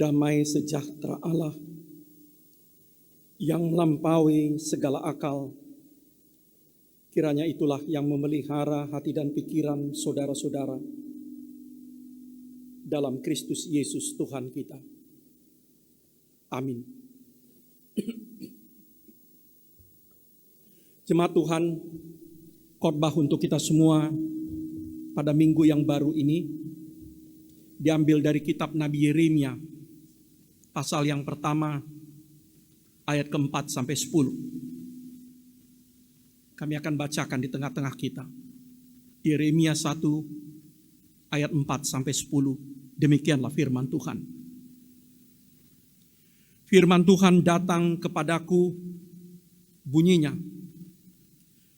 damai sejahtera Allah yang melampaui segala akal, kiranya itulah yang memelihara hati dan pikiran saudara-saudara dalam Kristus Yesus Tuhan kita. Amin. Jemaat Tuhan, khotbah untuk kita semua pada minggu yang baru ini diambil dari kitab Nabi Yeremia, pasal yang pertama, ayat ke-4 sampai 10. Kami akan bacakan di tengah-tengah kita. Yeremia 1, ayat 4 sampai 10. Demikianlah firman Tuhan. Firman Tuhan datang kepadaku, bunyinya,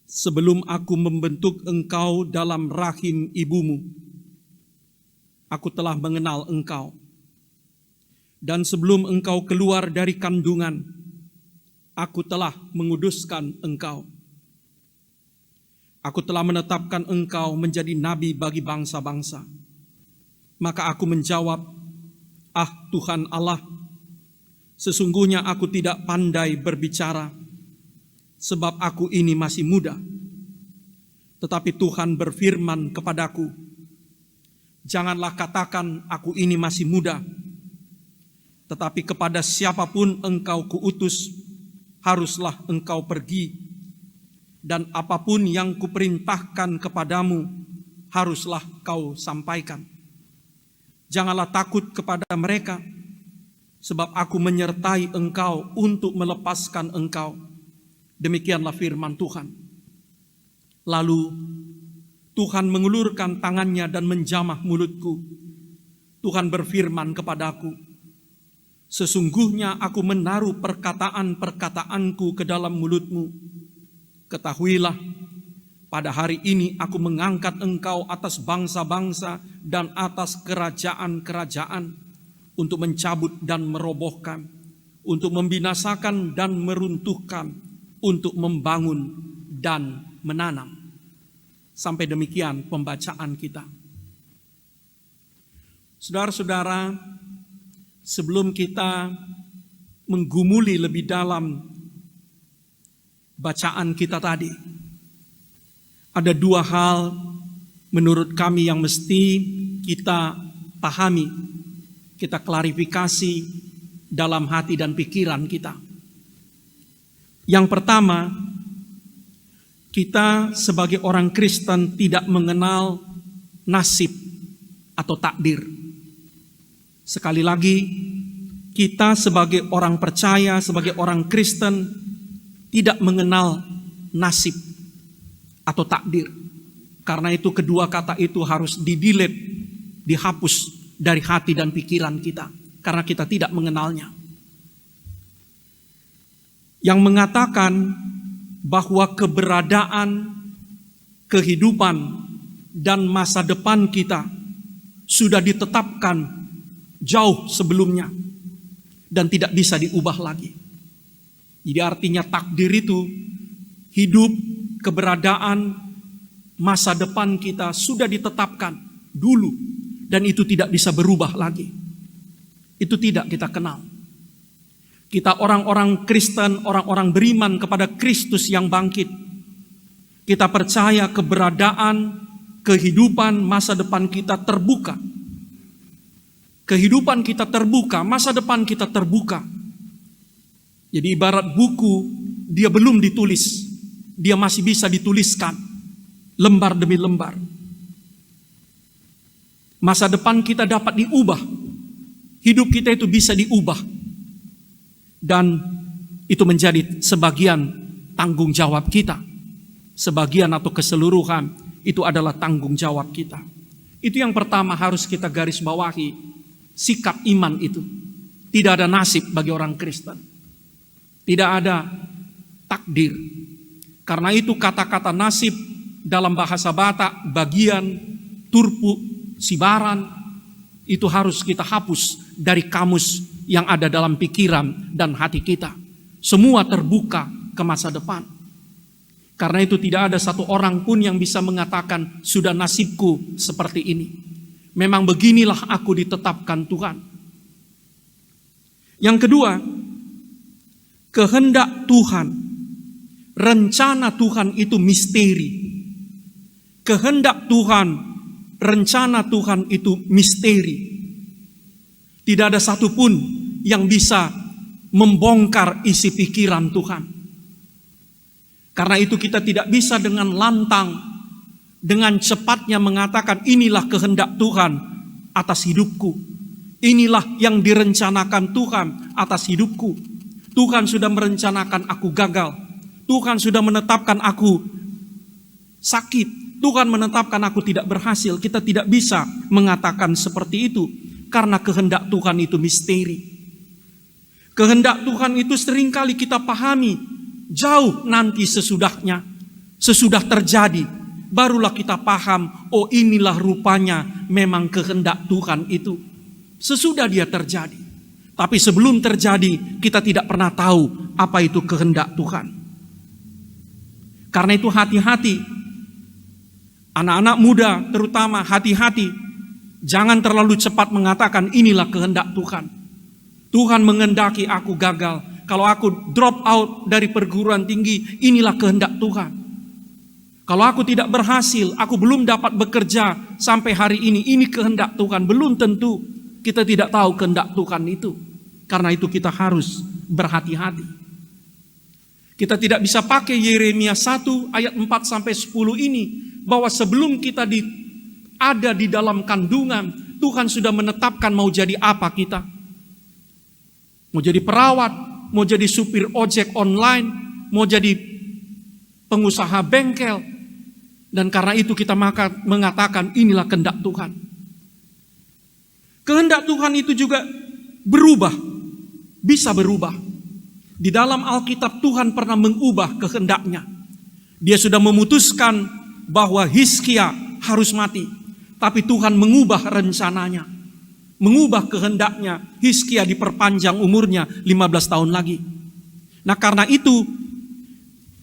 sebelum aku membentuk engkau dalam rahim ibumu, aku telah mengenal engkau. Dan sebelum engkau keluar dari kandungan, aku telah menguduskan engkau. Aku telah menetapkan engkau menjadi nabi bagi bangsa-bangsa. Maka aku menjawab, ah Tuhan Allah, sesungguhnya aku tidak pandai berbicara, sebab aku ini masih muda. Tetapi Tuhan berfirman kepadaku, janganlah katakan aku ini masih muda, tetapi kepada siapapun engkau kuutus, haruslah engkau pergi, dan apapun yang kuperintahkan kepadamu, haruslah kau sampaikan. Janganlah takut kepada mereka, sebab aku menyertai engkau untuk melepaskan engkau. Demikianlah firman Tuhan. Lalu Tuhan mengulurkan tangannya dan menjamah mulutku. Tuhan berfirman kepadaku, sesungguhnya aku menaruh perkataan-perkataanku ke dalam mulutmu. Ketahuilah, pada hari ini aku mengangkat engkau atas bangsa-bangsa dan atas kerajaan-kerajaan, untuk mencabut dan merobohkan, untuk membinasakan dan meruntuhkan, untuk membangun dan menanam. Sampai demikian pembacaan kita. Saudara-saudara, sebelum kita menggumuli lebih dalam bacaan kita tadi, ada dua hal menurut kami yang mesti kita pahami, kita klarifikasi dalam hati dan pikiran kita. Yang pertama, kita sebagai orang Kristen tidak mengenal nasib atau takdir. Sekali lagi, kita sebagai orang percaya, sebagai orang Kristen tidak mengenal nasib atau takdir. Karena itu kedua kata itu harus di-delete, dihapus dari hati dan pikiran kita, karena kita tidak mengenalnya. Yang mengatakan bahwa keberadaan, kehidupan, dan masa depan kita sudah ditetapkan jauh sebelumnya dan tidak bisa diubah lagi. Jadi artinya takdir itu, hidup, keberadaan, masa depan kita sudah ditetapkan dulu dan itu tidak bisa berubah lagi. Itu tidak kita kenal. Kita orang-orang Kristen, orang-orang beriman kepada Kristus yang bangkit. Kita percaya keberadaan, kehidupan, masa depan kita terbuka. Kehidupan kita terbuka, masa depan kita terbuka. Jadi ibarat buku, dia belum ditulis, dia masih bisa dituliskan, lembar demi lembar. Masa depan kita dapat diubah, hidup kita itu bisa diubah. Dan itu menjadi sebagian tanggung jawab kita. Sebagian atau keseluruhan itu adalah tanggung jawab kita. Itu yang pertama harus kita garis bawahi, sikap iman itu. Tidak ada nasib bagi orang Kristen. Tidak ada takdir. Karena itu kata-kata nasib dalam bahasa Batak, bagian, turpu, sibaran, itu harus kita hapus dari kamus yang ada dalam pikiran dan hati kita. Semua terbuka ke masa depan. Karena itu tidak ada satu orang pun yang bisa mengatakan sudah nasibku seperti ini. Memang beginilah aku ditetapkan Tuhan. Yang kedua, kehendak Tuhan, rencana Tuhan itu misteri. Kehendak Tuhan, rencana Tuhan itu misteri. Tidak ada satupun yang bisa membongkar isi pikiran Tuhan. Karena itu kita tidak bisa dengan lantang, dengan cepatnya mengatakan inilah kehendak Tuhan atas hidupku. Inilah yang direncanakan Tuhan atas hidupku. Tuhan sudah merencanakan aku gagal. Tuhan sudah menetapkan aku sakit. Tuhan menetapkan aku tidak berhasil. Kita tidak bisa mengatakan seperti itu. Karena kehendak Tuhan itu misteri. Kehendak Tuhan itu seringkali kita pahami jauh nanti sesudahnya. Sesudah terjadi, barulah kita paham, oh inilah rupanya memang kehendak Tuhan itu. Sesudah dia terjadi. Tapi sebelum terjadi, kita tidak pernah tahu apa itu kehendak Tuhan. Karena itu hati-hati. Anak-anak muda terutama hati-hati. Jangan terlalu cepat mengatakan inilah kehendak Tuhan. Tuhan menghendaki aku gagal. Kalau aku drop out dari perguruan tinggi, inilah kehendak Tuhan. Kalau aku tidak berhasil, aku belum dapat bekerja sampai hari ini kehendak Tuhan. Belum tentu, kita tidak tahu kehendak Tuhan itu. Karena itu kita harus berhati-hati. Kita tidak bisa pakai Yeremia 1 ayat 4-10 ini. Bahwa sebelum kita ada di dalam kandungan, Tuhan sudah menetapkan mau jadi apa kita. Mau jadi perawat, mau jadi supir ojek online, mau jadi pengusaha bengkel. Dan karena itu kita mengatakan inilah kehendak Tuhan. Kehendak Tuhan itu juga berubah, bisa berubah. Di dalam Alkitab Tuhan pernah mengubah kehendaknya. Dia sudah memutuskan bahwa Hizkia harus mati. Tapi Tuhan mengubah rencananya. Mengubah kehendaknya. Hizkia diperpanjang umurnya 15 tahun lagi. Nah karena itu,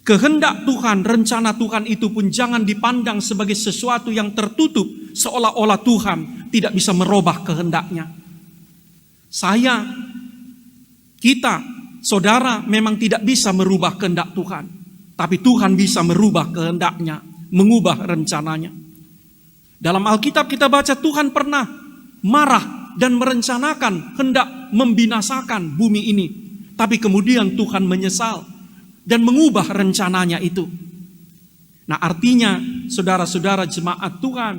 kehendak Tuhan, rencana Tuhan itu pun jangan dipandang sebagai sesuatu yang tertutup. Seolah-olah Tuhan tidak bisa merubah kehendaknya. Kita, saudara memang tidak bisa merubah kehendak Tuhan. Tapi Tuhan bisa merubah kehendaknya, mengubah rencananya. Dalam Alkitab kita baca Tuhan pernah marah dan merencanakan hendak membinasakan bumi ini. Tapi kemudian Tuhan menyesal dan mengubah rencananya itu. Nah artinya saudara-saudara jemaat Tuhan,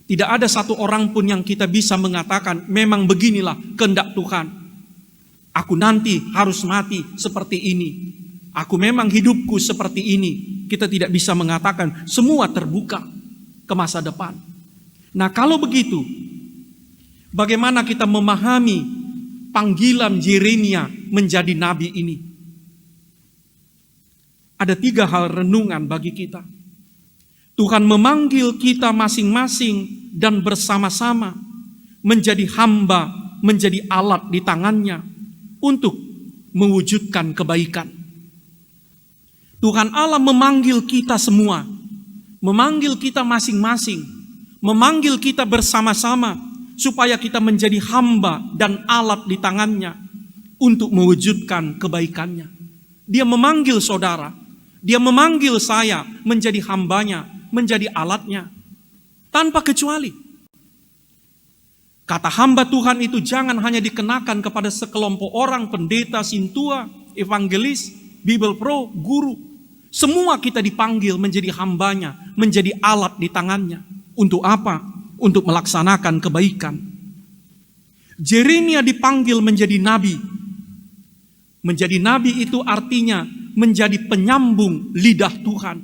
tidak ada satu orang pun yang kita bisa mengatakan memang beginilah kehendak Tuhan. Aku nanti harus mati seperti ini. Aku memang hidupku seperti ini. Kita tidak bisa mengatakan semua terbuka ke masa depan. Nah kalau begitu, bagaimana kita memahami panggilan Yeremia menjadi nabi ini? Ada 3 hal renungan bagi kita. Tuhan memanggil kita masing-masing dan bersama-sama menjadi hamba, menjadi alat di tangannya untuk mewujudkan kebaikan. Tuhan Allah memanggil kita semua, memanggil kita masing-masing, memanggil kita bersama-sama supaya kita menjadi hamba dan alat di tangannya untuk mewujudkan kebaikannya. Dia memanggil saudara, dia memanggil saya menjadi hambanya, menjadi alatnya, tanpa kecuali. Kata hamba Tuhan itu jangan hanya dikenakan kepada sekelompok orang, pendeta, sintua, evangelis, Bible Pro, guru. Semua kita dipanggil menjadi hambanya, menjadi alat di tangannya. Untuk apa? Untuk melaksanakan kebaikan. Yeremia dipanggil menjadi nabi. Menjadi nabi itu artinya menjadi penyambung lidah Tuhan.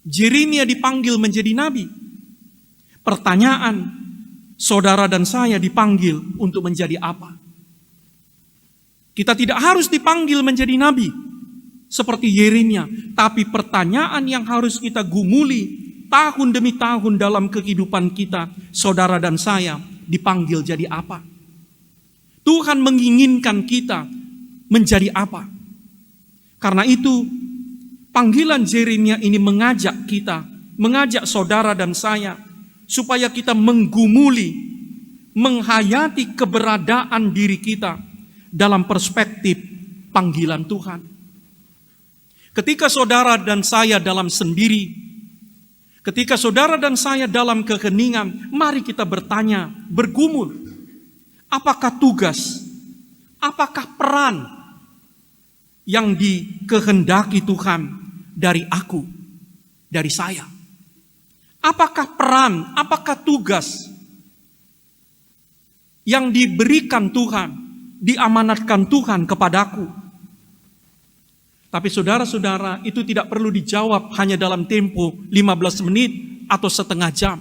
Yeremia dipanggil menjadi nabi. Pertanyaan, saudara dan saya dipanggil untuk menjadi apa? Kita tidak harus dipanggil menjadi nabi seperti Yeremia, tapi pertanyaan yang harus kita gumuli tahun demi tahun dalam kehidupan kita, saudara dan saya dipanggil jadi apa? Tuhan menginginkan kita menjadi apa? Karena itu, panggilan Yeremia ini mengajak kita, mengajak saudara dan saya, supaya kita menggumuli, menghayati keberadaan diri kita dalam perspektif panggilan Tuhan. Ketika saudara dan saya dalam sendiri, ketika saudara dan saya dalam keheningan, mari kita bertanya, bergumul, apakah tugas, apakah peran yang dikehendaki Tuhan dari aku, dari saya? Apakah peran, apakah tugas yang diberikan Tuhan, diamanatkan Tuhan kepadaku? Tapi saudara-saudara, itu tidak perlu dijawab hanya dalam tempo 15 menit atau setengah jam.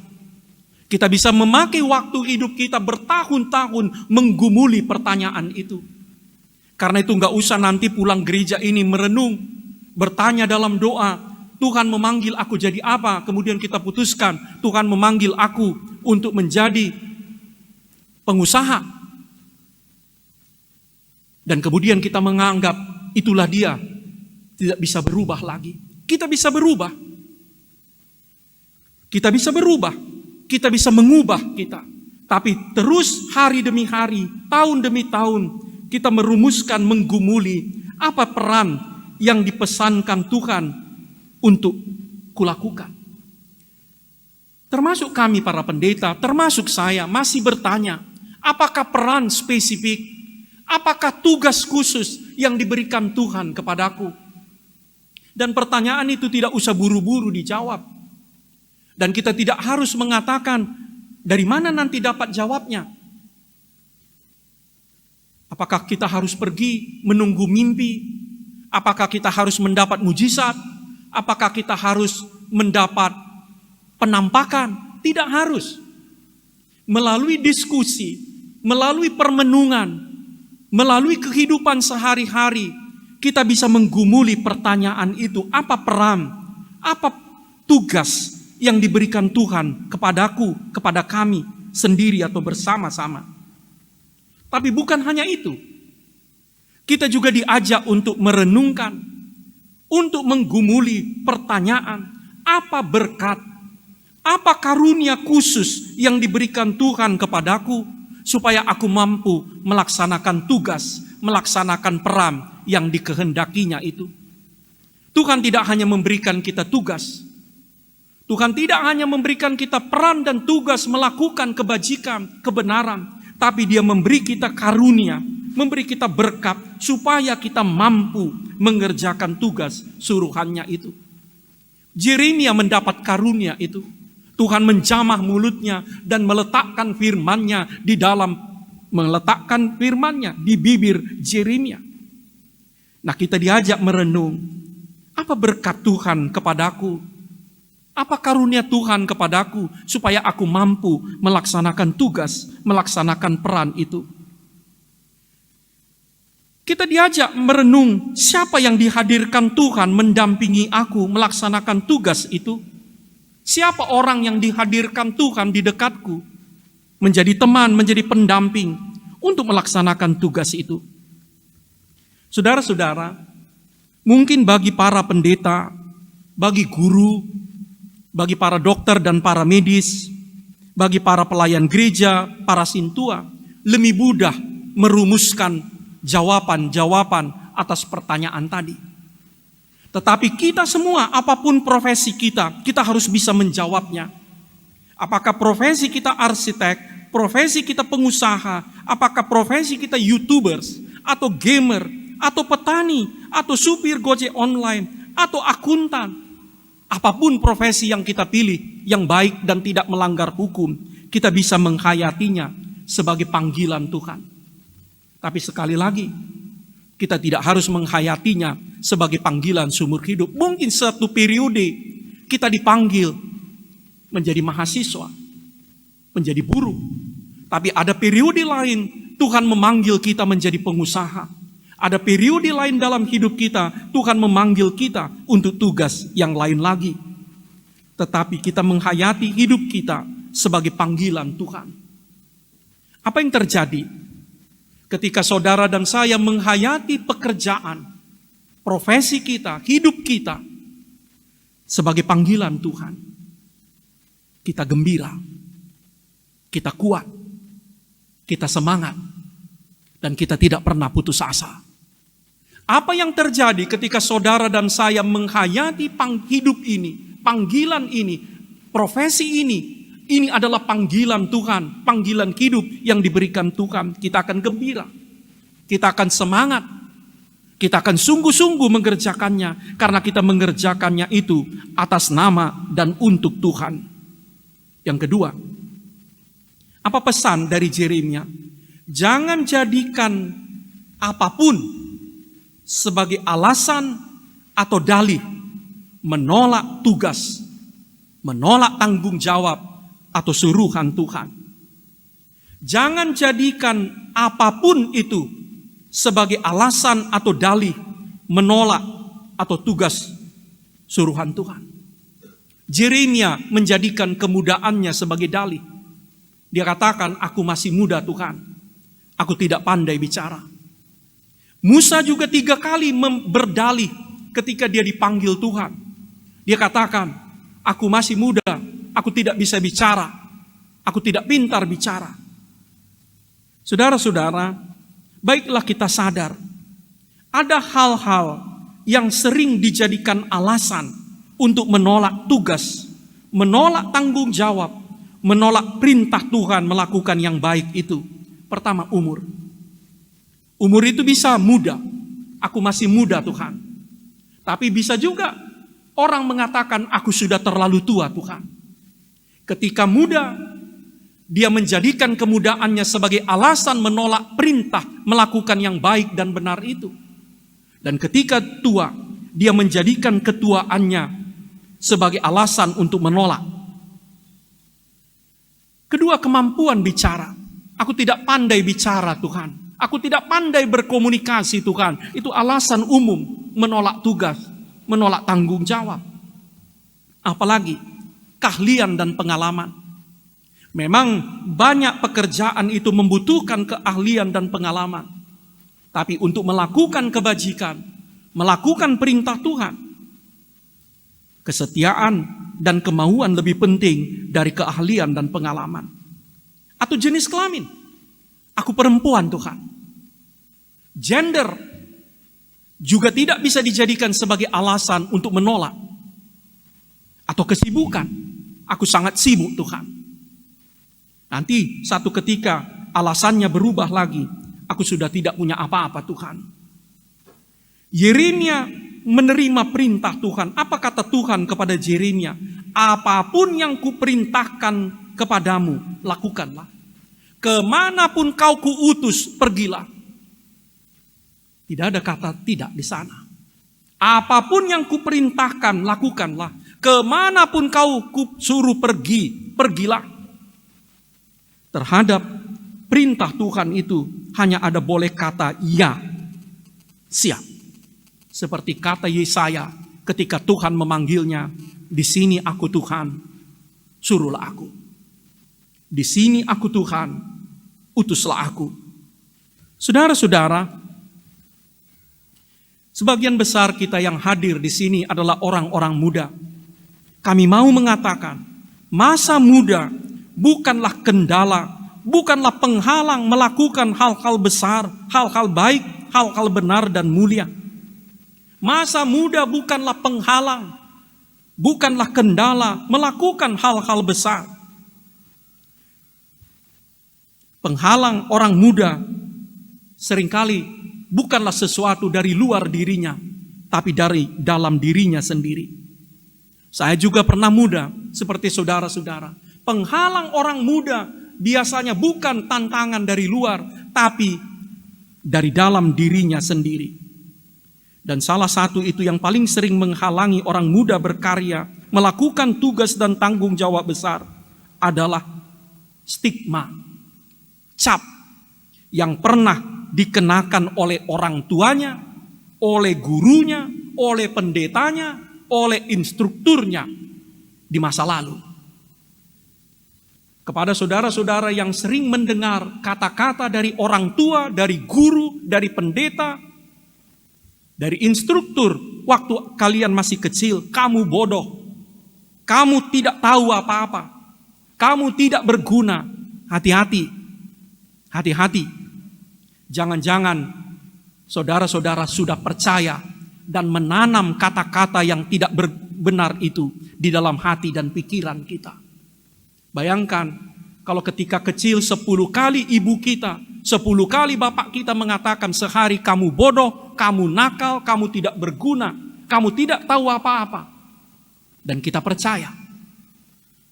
Kita bisa memakai waktu hidup kita bertahun-tahun menggumuli pertanyaan itu. Karena itu nggak usah nanti pulang gereja ini merenung, bertanya dalam doa, Tuhan memanggil aku jadi apa? Kemudian kita putuskan, Tuhan memanggil aku untuk menjadi pengusaha. Dan kemudian kita menganggap itulah dia, tidak bisa berubah lagi. Kita bisa berubah. Kita bisa berubah. Kita bisa mengubah kita. Tapi terus hari demi hari, tahun demi tahun, kita merumuskan, menggumuli apa peran yang dipesankan Tuhan untuk kulakukan. Termasuk kami para pendeta, termasuk saya masih bertanya, apakah peran spesifik, apakah tugas khusus yang diberikan Tuhan kepadaku? Dan pertanyaan itu tidak usah buru-buru dijawab. Dan kita tidak harus mengatakan dari mana nanti dapat jawabnya. Apakah kita harus pergi menunggu mimpi? Apakah kita harus mendapat mujizat? Apakah kita harus mendapat penampakan? Tidak harus. Melalui diskusi, melalui permenungan, melalui kehidupan sehari-hari, kita bisa menggumuli pertanyaan itu. Apa peran, apa tugas yang diberikan Tuhan kepadaku, kepada kami sendiri atau bersama-sama. Tapi bukan hanya itu. Kita juga diajak untuk merenungkan, untuk menggumuli pertanyaan, apa berkat, apa karunia khusus yang diberikan Tuhan kepadaku, supaya aku mampu melaksanakan tugas, melaksanakan peran yang dikehendakinya itu. Tuhan tidak hanya memberikan kita tugas. Tuhan tidak hanya memberikan kita peran dan tugas melakukan kebajikan, kebenaran. Tapi Dia memberi kita karunia, memberi kita berkat, supaya kita mampu mengerjakan tugas suruhannya itu. Yeremia mendapat karunia itu. Tuhan menjamah mulutnya dan meletakkan firman-Nya di dalam, meletakkan firman-Nya di bibir Yeremia. Nah, kita diajak merenung, apa berkat Tuhan kepadaku? Apa karunia Tuhan kepadaku supaya aku mampu melaksanakan tugas, melaksanakan peran itu? Kita diajak merenung, siapa yang dihadirkan Tuhan mendampingi aku melaksanakan tugas itu? Siapa orang yang dihadirkan Tuhan di dekatku menjadi teman, menjadi pendamping untuk melaksanakan tugas itu? Saudara-saudara, mungkin bagi para pendeta, bagi guru, bagi para dokter dan para medis, bagi para pelayan gereja, para sintua, lebih mudah merumuskan jawaban-jawaban atas pertanyaan tadi. Tetapi kita semua, apapun profesi kita harus bisa menjawabnya. Apakah profesi kita arsitek, profesi kita pengusaha, apakah profesi kita YouTubers, atau gamer, atau petani, atau supir Gojek online, atau akuntan. Apapun profesi yang kita pilih, yang baik dan tidak melanggar hukum, kita bisa menghayatinya sebagai panggilan Tuhan. Tapi sekali lagi, kita tidak harus menghayatinya sebagai panggilan seumur hidup. Mungkin satu periode kita dipanggil menjadi mahasiswa, menjadi buruh. Tapi ada periode lain Tuhan memanggil kita menjadi pengusaha. Ada periode lain dalam hidup kita, Tuhan memanggil kita untuk tugas yang lain lagi. Tetapi kita menghayati hidup kita sebagai panggilan Tuhan. Apa yang terjadi ketika saudara dan saya menghayati pekerjaan, profesi kita, hidup kita sebagai panggilan Tuhan? Kita gembira, kita kuat, kita semangat. Dan kita tidak pernah putus asa. Apa yang terjadi ketika saudara dan saya menghayati hidup ini, panggilan ini, profesi ini adalah panggilan Tuhan, panggilan hidup yang diberikan Tuhan. Kita akan gembira, kita akan semangat, kita akan sungguh-sungguh mengerjakannya, karena kita mengerjakannya itu atas nama dan untuk Tuhan. Yang kedua, apa pesan dari Yeremia? Jangan jadikan apapun sebagai alasan atau dalih menolak tugas, menolak tanggung jawab atau suruhan Tuhan. Jangan jadikan apapun itu sebagai alasan atau dalih menolak atau tugas suruhan Tuhan. Yeremia menjadikan kemudaannya sebagai dalih. Dia katakan, aku masih muda Tuhan, aku tidak pandai bicara. Musa juga 3 kali berdalih ketika dia dipanggil Tuhan. Dia katakan, aku masih muda, aku tidak bisa bicara, aku tidak pintar bicara. Saudara-saudara, baiklah kita sadar, ada hal-hal yang sering dijadikan alasan untuk menolak tugas, menolak tanggung jawab, menolak perintah Tuhan melakukan yang baik itu. Pertama, umur. Umur itu bisa muda, aku masih muda Tuhan. Tapi bisa juga orang mengatakan, aku sudah terlalu tua Tuhan. Ketika muda, dia menjadikan kemudaannya sebagai alasan menolak perintah melakukan yang baik dan benar itu. Dan ketika tua, dia menjadikan ketuaannya sebagai alasan untuk menolak. Kedua, kemampuan bicara. Aku tidak pandai bicara Tuhan. Aku tidak pandai berkomunikasi Tuhan. Itu alasan umum menolak tugas, menolak tanggung jawab. Apalagi keahlian dan pengalaman. Memang banyak pekerjaan itu membutuhkan keahlian dan pengalaman. Tapi untuk melakukan kebajikan, melakukan perintah Tuhan, kesetiaan dan kemauan lebih penting dari keahlian dan pengalaman. Atau jenis kelamin. Aku perempuan Tuhan. Gender juga tidak bisa dijadikan sebagai alasan untuk menolak. Atau kesibukan. Aku sangat sibuk Tuhan. Nanti satu ketika alasannya berubah lagi. Aku sudah tidak punya apa-apa Tuhan. Yeremia menerima perintah Tuhan. Apa kata Tuhan kepada Yeremia? Apapun yang kuperintahkan kepadamu, lakukanlah. Kemanapun kau kuutus, pergilah. Tidak ada kata tidak di sana. Apapun yang kuperintahkan, lakukanlah. Kemanapun kau suruh pergi, pergilah. Terhadap perintah Tuhan itu hanya ada boleh kata ya, siap. Seperti kata Yesaya ketika Tuhan memanggilnya, di sini aku Tuhan, suruhlah aku. Di sini aku Tuhan, utuslah aku. Saudara-saudara, sebagian besar kita yang hadir di sini adalah orang-orang muda. Kami mau mengatakan, masa muda bukanlah kendala, bukanlah penghalang melakukan hal-hal besar, hal-hal baik, hal-hal benar dan mulia. Masa muda bukanlah penghalang, bukanlah kendala melakukan hal-hal besar. Penghalang orang muda seringkali bukanlah sesuatu dari luar dirinya, tapi dari dalam dirinya sendiri. Saya juga pernah muda seperti saudara-saudara. Penghalang orang muda biasanya bukan tantangan dari luar, tapi dari dalam dirinya sendiri. Dan salah satu itu yang paling sering menghalangi orang muda berkarya, melakukan tugas dan tanggung jawab besar adalah stigma, cap yang pernah dikenakan oleh orang tuanya, oleh gurunya, oleh pendetanya, oleh instrukturnya di masa lalu. Kepada saudara-saudara yang sering mendengar kata-kata dari orang tua, dari guru, dari pendeta, dari instruktur, waktu kalian masih kecil, kamu bodoh, kamu tidak tahu apa-apa, kamu tidak berguna. Hati-hati, hati-hati. Jangan-jangan saudara-saudara sudah percaya dan menanam kata-kata yang tidak benar itu di dalam hati dan pikiran kita. Bayangkan kalau ketika kecil 10 kali ibu kita, 10 kali bapak kita mengatakan sehari kamu bodoh, kamu nakal, kamu tidak berguna, kamu tidak tahu apa-apa. Dan kita percaya.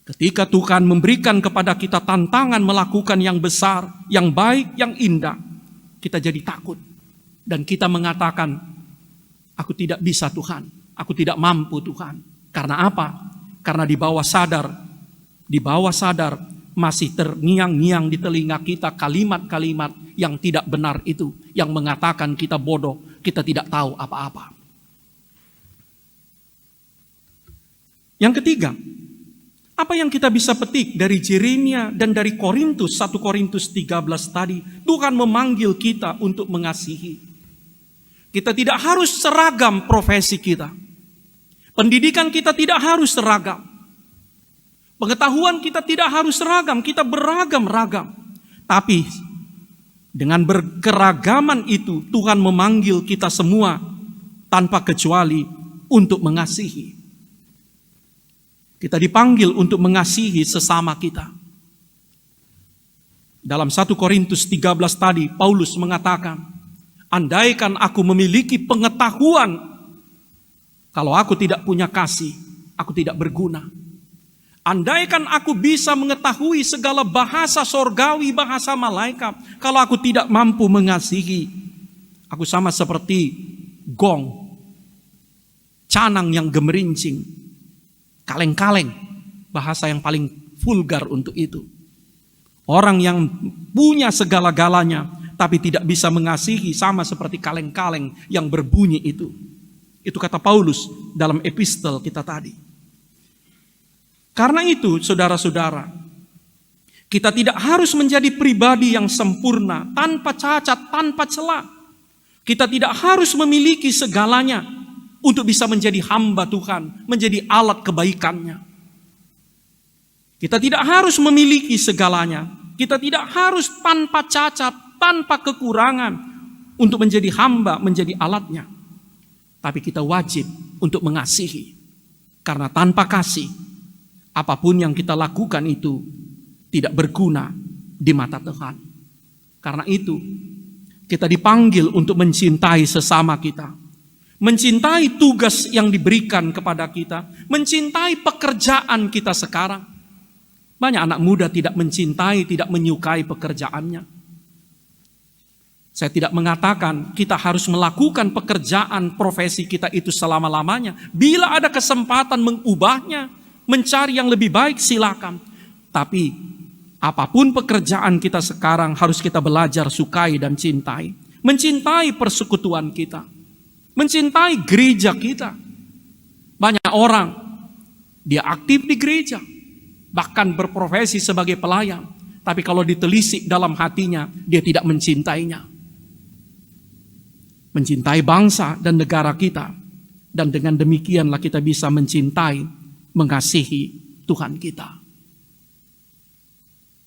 Ketika Tuhan memberikan kepada kita tantangan melakukan yang besar, yang baik, yang indah, kita jadi takut. Dan kita mengatakan, aku tidak bisa Tuhan, aku tidak mampu Tuhan. Karena apa? Karena di bawah sadar masih terngiang-ngiang di telinga kita kalimat-kalimat yang tidak benar itu, yang mengatakan kita bodoh, kita tidak tahu apa-apa. Yang ketiga, apa yang kita bisa petik dari Yeremia dan dari Korintus, 1 Korintus 13 tadi, Tuhan memanggil kita untuk mengasihi. Kita tidak harus seragam profesi kita. Pendidikan kita tidak harus seragam. Pengetahuan kita tidak harus seragam, kita beragam-ragam. Tapi dengan berkeragaman itu Tuhan memanggil kita semua tanpa kecuali untuk mengasihi. Kita dipanggil untuk mengasihi sesama kita. Dalam 1 Korintus 13 tadi Paulus mengatakan, andaikan aku memiliki pengetahuan, kalau aku tidak punya kasih, aku tidak berguna. Andaikan aku bisa mengetahui segala bahasa sorgawi, bahasa malaikat, kalau aku tidak mampu mengasihi, aku sama seperti gong, canang yang gemerincing, kaleng-kaleng, bahasa yang paling vulgar untuk itu. Orang yang punya segala-galanya, tapi tidak bisa mengasihi, sama seperti kaleng-kaleng yang berbunyi itu. Itu kata Paulus dalam epistel kita tadi. Karena itu, saudara-saudara, kita tidak harus menjadi pribadi yang sempurna, tanpa cacat, tanpa celah. Kita tidak harus memiliki segalanya untuk bisa menjadi hamba Tuhan, menjadi alat kebaikannya. Kita tidak harus memiliki segalanya. Kita tidak harus tanpa cacat, tanpa kekurangan untuk menjadi hamba, menjadi alatnya. Tapi kita wajib untuk mengasihi. Karena tanpa kasih, apapun yang kita lakukan itu tidak berguna di mata Tuhan. Karena itu, kita dipanggil untuk mencintai sesama kita. Mencintai tugas yang diberikan kepada kita. Mencintai pekerjaan kita sekarang. Banyak anak muda tidak mencintai, tidak menyukai pekerjaannya. Saya tidak mengatakan kita harus melakukan pekerjaan profesi kita itu selama-lamanya. Bila ada kesempatan mengubahnya, mencari yang lebih baik, silakan. Tapi apapun pekerjaan kita sekarang harus kita belajar sukai dan cintai. Mencintai persekutuan kita. Mencintai gereja kita. Banyak orang, dia aktif di gereja. Bahkan berprofesi sebagai pelayan. Tapi kalau ditelisik dalam hatinya, dia tidak mencintainya. Mencintai bangsa dan negara kita. Dan dengan demikianlah kita bisa mencintai, mengasihi Tuhan kita.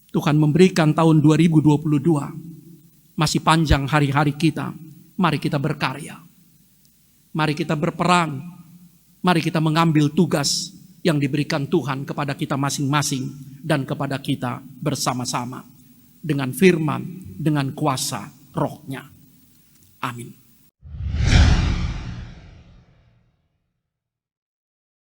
Tuhan memberikan tahun 2022. Masih panjang hari-hari kita. Mari kita berkarya. Mari kita berperan. Mari kita mengambil tugas yang diberikan Tuhan kepada kita masing-masing dan kepada kita bersama-sama. Dengan firman, dengan kuasa rohnya. Amin.